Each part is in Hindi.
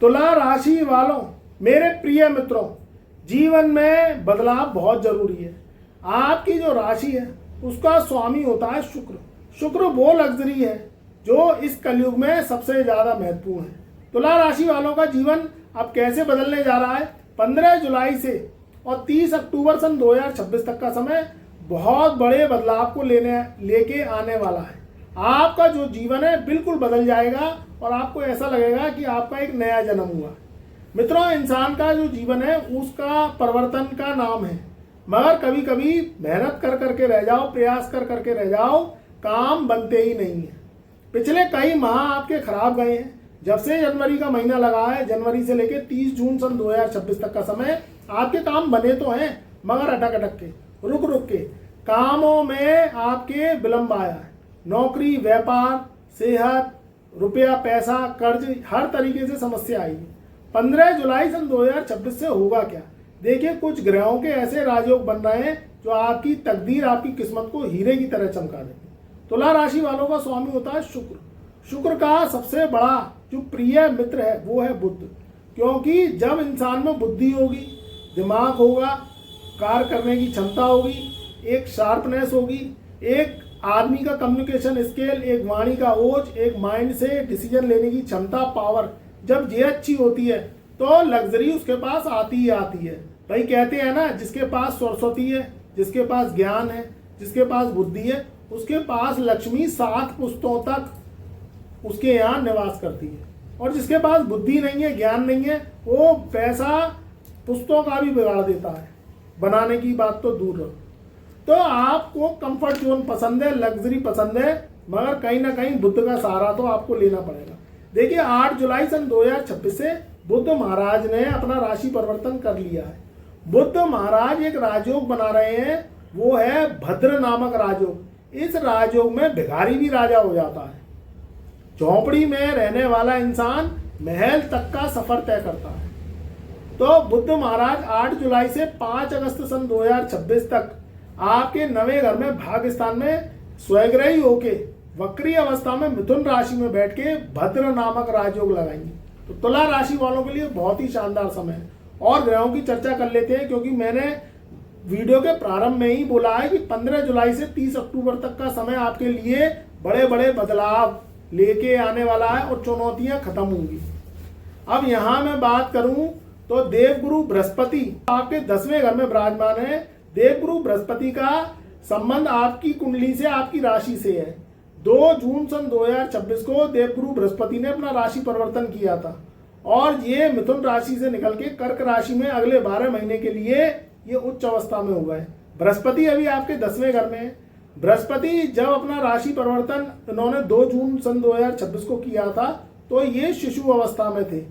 तुला राशि वालों, मेरे प्रिय मित्रों, जीवन में बदलाव बहुत जरूरी है। आपकी जो राशि है उसका स्वामी होता है शुक्र। शुक्र वो लग्जरी है जो इस कलयुग में सबसे ज्यादा महत्वपूर्ण है। तुला राशि वालों का जीवन अब कैसे बदलने जा रहा है? 15 जुलाई से और 30 अक्टूबर सन 2026 तक का समय बहुत बड़े बदलाव को लेके आने वाला है। आपका जो जीवन है बिल्कुल बदल जाएगा और आपको ऐसा लगेगा कि आपका एक नया जन्म हुआ। मित्रों, इंसान का जो जीवन है उसका परिवर्तन का नाम है, मगर कभी कभी मेहनत कर करके रह जाओ, प्रयास कर करके रह जाओ, काम बनते ही नहीं है। पिछले कई माह आपके खराब गए हैं। जब से जनवरी का महीना लगा है, जनवरी से लेकर 30 जून सन 2026 तक का समय आपके काम बने तो हैं, मगर अटक अटक के, रुक रुक के कामों में आपके विलंब आया है। नौकरी, व्यापार, सेहत, रुपया, पैसा, कर्ज, हर तरीके से समस्या आई है। 15 जुलाई सन 2026 से होगा क्या? देखिए, कुछ ग्रहों के ऐसे राजयोग बन रहे हैं जो आपकी तकदीर, आपकी किस्मत को हीरे की तरह चमका देंगे। तुला राशि वालों का स्वामी होता है शुक्र। शुक्र का सबसे बड़ा जो प्रिय मित्र है वो है बुध, क्योंकि जब इंसान में बुद्धि होगी, दिमाग होगा, कार्य करने की क्षमता होगी, एक शार्पनेस होगी, एक आदमी का कम्युनिकेशन स्किल, एक वाणी का ओज, एक माइंड से डिसीजन लेने की क्षमता, पावर, जब ये अच्छी होती है तो लग्जरी उसके पास आती ही आती है। भाई कहते हैं ना, जिसके पास सरस्वती है, जिसके पास ज्ञान है, जिसके पास बुद्धि है, उसके पास लक्ष्मी 7 पुश्तों तक उसके यहाँ निवास करती है। और जिसके पास बुद्धि नहीं है, ज्ञान नहीं है, वो पैसा पुश्तों का भी बिगाड़ देता है, बनाने की बात तो दूर रहो। तो आपको कंफर्ट जोन पसंद है, लग्जरी पसंद है, मगर कहीं ना कहीं बुद्ध का सहारा तो आपको लेना पड़ेगा। देखिए, 8 जुलाई सन 2026 से बुद्ध महाराज ने अपना राशि परिवर्तन कर लिया है। बुद्ध महाराज एक राजयोग बना रहे हैं, वो है भद्र नामक राजयोग। इस राजयोग में भिखारी भी राजा हो जाता है। झोपड़ी में रहने वाला इंसान महल तक का सफर तय करता है। तो बुद्ध महाराज 8 जुलाई से 5 अगस्त सन 2026 तक आपके नवे घर में भाग्यस्थान में स्वयग्रही होके वक्री अवस्था में मिथुन राशि में बैठ के भद्र नामक राजयोग लगाएंगे। तो तुला राशि वालों के लिए बहुत ही शानदार समय है। और ग्रहों की चर्चा कर लेते हैं, क्योंकि मैंने वीडियो के प्रारंभ में ही बोला है कि 15 जुलाई से 30 अक्टूबर तक का समय आपके लिए बड़े बड़े बदलाव लेके आने वाला है और चुनौतियां खत्म होंगी। अब यहां मैं बात करूं तो देवगुरु बृहस्पति आपके 10वें घर में विराजमान है। देवगुरु बृहस्पति का संबंध आपकी कुंडली से, आपकी राशि से है। 2 जून सन 2026 को देवगुरु बृहस्पति ने अपना राशि परिवर्तन किया था और ये मिथुन राशि से निकल के कर्क राशि में अगले 12 महीने के लिए ये उच्च अवस्था में हो गए। बृहस्पति अभी आपके 10वें घर में है। बृहस्पति जब अपना राशि परिवर्तन इन्होंने 2 जून सन 2026 को किया था तो ये शिशु अवस्था में थे।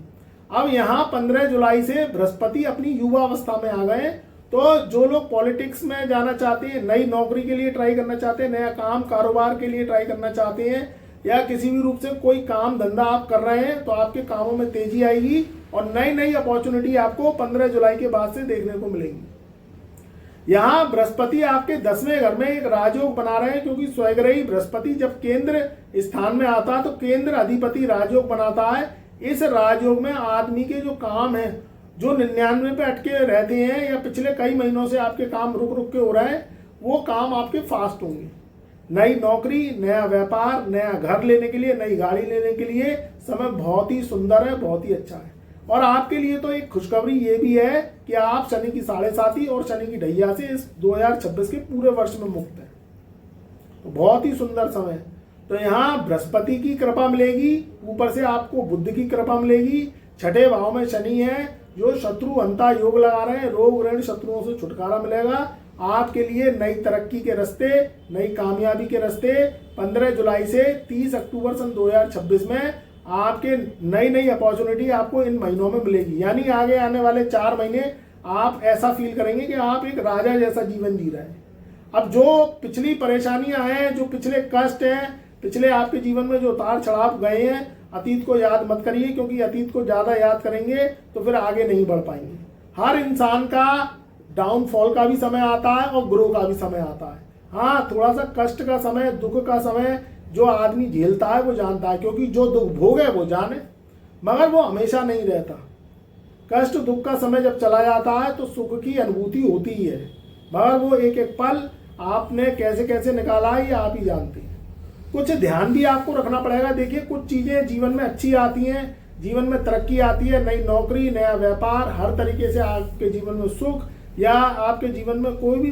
अब यहाँ 15 जुलाई से बृहस्पति अपनी युवा अवस्था में आ गए। तो जो लोग पॉलिटिक्स में जाना चाहते हैं, नई नौकरी के लिए ट्राई करना चाहते हैं, नया काम कारोबार के लिए ट्राई करना चाहते हैं, या किसी भी रूप से कोई काम धंधा आप कर रहे हैं, तो आपके कामों में तेजी आएगी और नई नई अपॉर्चुनिटी आपको 15 जुलाई के बाद से देखने को मिलेंगी। यहाँ बृहस्पति आपके 10वें घर में एक राजयोग बना रहे हैं, क्योंकि स्वयग्रही बृहस्पति जब केंद्र स्थान में आता है तो केंद्र अधिपति राजयोग बनाता है। इस राजयोग में आदमी के जो काम है, जो 99 पे अटके रहते हैं या पिछले कई महीनों से आपके काम रुक रुक के हो रहे हैं, वो काम आपके फास्ट होंगे। नई नौकरी, नया व्यापार, नया घर लेने के लिए, नई गाड़ी लेने के लिए समय बहुत ही सुंदर है, बहुत ही अच्छा है। और आपके लिए तो एक खुशखबरी ये भी है कि आप शनि की 7.5 और शनि की ढैया से इस 2026 के पूरे वर्ष में मुक्त है। तो बहुत ही सुंदर समय है। तो यहाँ बृहस्पति की कृपा मिलेगी, ऊपर से आपको बुध की कृपा मिलेगी। 6ठे भाव में शनि है जो शत्रु हंता योग लगा रहे हैं, रोग ऋण शत्रुओं से छुटकारा मिलेगा। आपके लिए नई तरक्की के रास्ते, नई कामयाबी के रास्ते 15 जुलाई से 30 अक्टूबर सन 2026 में आपके नई नई अपॉर्चुनिटी आपको इन महीनों में मिलेगी। यानी आगे आने वाले 4 महीने आप ऐसा फील करेंगे कि आप एक राजा जैसा जीवन जी रहे हैं। अब जो पिछली परेशानियां हैं, जो पिछले कष्ट हैं, पिछले आपके जीवन में जो उतार चढ़ाव गए हैं, अतीत को याद मत करिए, क्योंकि अतीत को ज्यादा याद करेंगे तो फिर आगे नहीं बढ़ पाएंगे। हर इंसान का डाउनफॉल का भी समय आता है और ग्रो का भी समय आता है। हाँ, थोड़ा सा कष्ट का समय, दुख का समय जो आदमी झेलता है वो जानता है, क्योंकि जो दुख भोग है वो जाने। मगर वो हमेशा नहीं रहता। कष्ट दुख का समय जब चला जाता है तो सुख की अनुभूति होती ही है, मगर वो एक एक पल आपने कैसे कैसे निकाला है ये आप ही जानते हैं। कुछ ध्यान भी आपको रखना पड़ेगा। देखिए, कुछ चीज़ें जीवन में अच्छी आती हैं, जीवन में तरक्की आती है, नई नौकरी, नया व्यापार, हर तरीके से आपके जीवन में सुख या आपके जीवन में कोई भी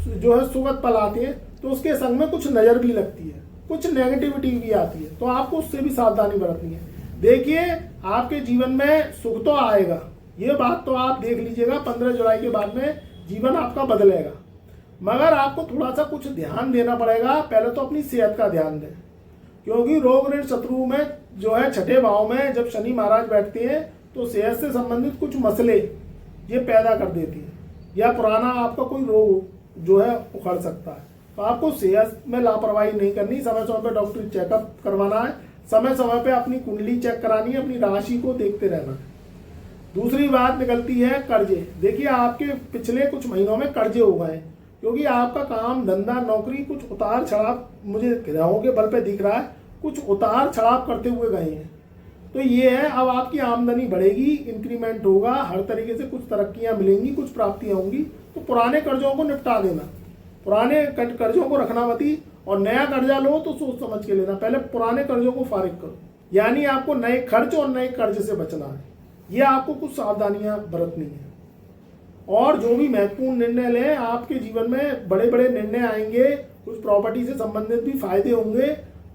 जो है सुखद पल आते हैं, तो उसके संग में कुछ नज़र भी लगती है, कुछ नेगेटिविटी भी आती है, तो आपको उससे भी सावधानी बरतनी है। देखिए, आपके जीवन में सुख तो आएगा, ये बात तो आप देख लीजिएगा। 15 जुलाई के बाद में जीवन आपका बदलेगा, मगर आपको थोड़ा सा कुछ ध्यान देना पड़ेगा। पहले तो अपनी सेहत का ध्यान दें, क्योंकि रोग ऋण शत्रु में जो है 6ठे भाव में जब शनि महाराज बैठते हैं तो सेहत से संबंधित कुछ मसले ये पैदा कर देती है, या पुराना आपका कोई रोग जो है उखड़ सकता है। तो आपको सेहत में लापरवाही नहीं करनी, समय समय पे डॉक्टरी चेकअप करवाना है, समय समय पे अपनी कुंडली चेक करानी है, अपनी राशि को देखते रहना है। दूसरी बात निकलती है कर्जे। देखिए, आपके पिछले कुछ महीनों में कर्जे हो गए, क्योंकि आपका काम धंधा नौकरी कुछ उतार चढ़ाव मुझे ग्रहों के बल पे दिख रहा है, कुछ उतार चढ़ाव करते हुए गए हैं। तो ये है, अब आपकी आमदनी बढ़ेगी, इंक्रीमेंट होगा, हर तरीके से कुछ तरक्कियां मिलेंगी, कुछ प्राप्तियां होंगी। तो पुराने कर्जों को निपटा देना, पुराने कर्जों को रखना मती, और नया कर्जा लो तो सोच समझ के लेना। पहले पुराने कर्जों को फारिग करो, यानी आपको नए खर्च और नए कर्ज से बचना है। ये आपको कुछ सावधानियां बरतनी है। और जो भी महत्वपूर्ण निर्णय लें, आपके जीवन में बड़े बड़े निर्णय आएंगे, कुछ प्रॉपर्टी से संबंधित भी फायदे होंगे,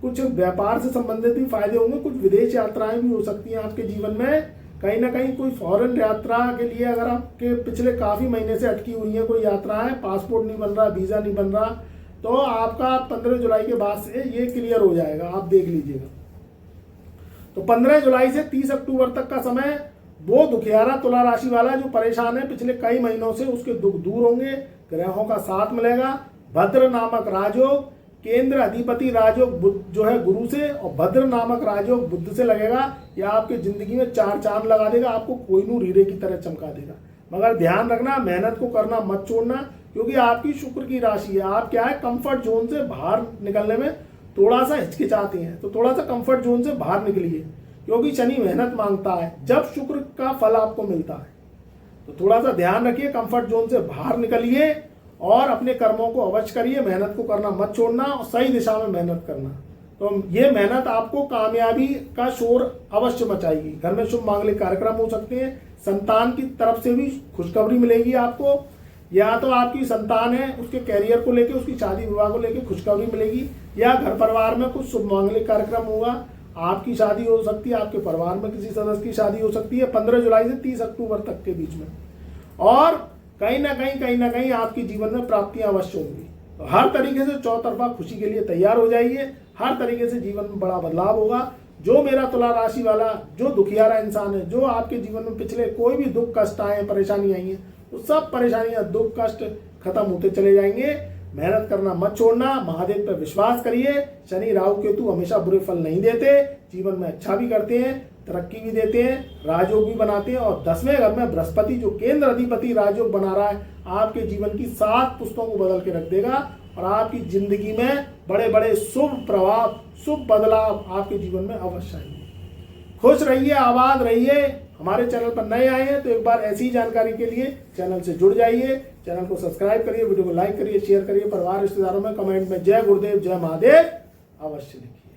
कुछ व्यापार से संबंधित भी फायदे होंगे, कुछ विदेश यात्राएं भी हो सकती हैं आपके जीवन में। कहीं ना कहीं कोई फॉरेन यात्रा के लिए अगर आपके पिछले काफ़ी महीने से अटकी हुई है कोई यात्रा है, पासपोर्ट नहीं बन रहा, वीज़ा नहीं बन रहा, तो आपका 15 जुलाई के बाद से ये क्लियर हो जाएगा, आप देख लीजिएगा। तो 15 जुलाई से 30 अक्टूबर तक का समय, वो दुखियारा तुला राशि वाला जो परेशान है पिछले कई महीनों से, उसके दुख दूर होंगे, ग्रहों का साथ मिलेगा। भद्र नामक राजयोग, केंद्र अधिपति राजयोग बुध जो है गुरु से, और भद्र नामक राजयोग बुध से लगेगा। यह आपके जिंदगी में 4 चांद लगा देगा, आपको कोहिनूर हीरे की तरह चमका देगा। मगर ध्यान रखना, मेहनत को करना मत छोड़ना, क्योंकि आपकी शुक्र की राशि है। आप क्या है, कंफर्ट जोन से बाहर निकलने में थोड़ा सा हिचकिचाते हैं, तो थोड़ा सा कंफर्ट जोन से बाहर निकलिए, क्योंकि शनि मेहनत मांगता है जब शुक्र का फल आपको मिलता है। तो थोड़ा सा ध्यान रखिए, कंफर्ट जोन से बाहर निकलिए और अपने कर्मों को अवश्य करिए। मेहनत को करना मत छोड़ना और सही दिशा में मेहनत करना। तो ये मेहनत आपको कामयाबी का शोर अवश्य मचाएगी। घर में शुभ मांगलिक कार्यक्रम हो सकते हैं, संतान की तरफ से भी खुशखबरी मिलेगी आपको, या तो आपकी संतान है उसके कैरियर को लेकर, उसकी शादी विवाह को लेकर खुशखबरी मिलेगी, या घर परिवार में कुछ शुभ मांगलिक कार्यक्रम होगा, आपकी शादी हो सकती है, आपके परिवार में किसी सदस्य की शादी हो सकती है 15 जुलाई से 30 अक्टूबर तक के बीच में। और कहीं ना कहीं आपके जीवन में प्राप्तियां अवश्य होंगी। तो हर तरीके से चौतरफा खुशी के लिए तैयार हो जाइए, हर तरीके से जीवन में बड़ा बदलाव होगा। जो मेरा तुला राशि वाला जो दुखियारा इंसान है, जो आपके जीवन में पिछले कोई भी दुख कष्ट आए, परेशानी आई है, तो सब परेशानियां दुख कष्ट खत्म होते चले जाएंगे। मेहनत करना मत छोड़ना, महादेव पर विश्वास करिए। शनि राहु केतु हमेशा बुरे फल नहीं देते, जीवन में अच्छा भी करते हैं, तरक्की भी देते हैं, राजयोग भी बनाते हैं। और 10वें घर में बृहस्पति जो केंद्र अधिपति राजयोग बना रहा है, आपके जीवन की 7 पुस्तकों को बदल के रख देगा, और आपकी जिंदगी में बड़े बड़े शुभ प्रभाव, शुभ बदलाव आपके जीवन में अवश्य आएंगे। खुश रहिए, आबाद रहिए। हमारे चैनल पर नए आए हैं तो एक बार ऐसी जानकारी के लिए चैनल से जुड़ जाइए, चैनल को सब्सक्राइब करिए, वीडियो को लाइक करिए, शेयर करिए, परिवार रिश्तेदारों में कमेंट में जय गुरुदेव जय महादेव अवश्य लिखिए।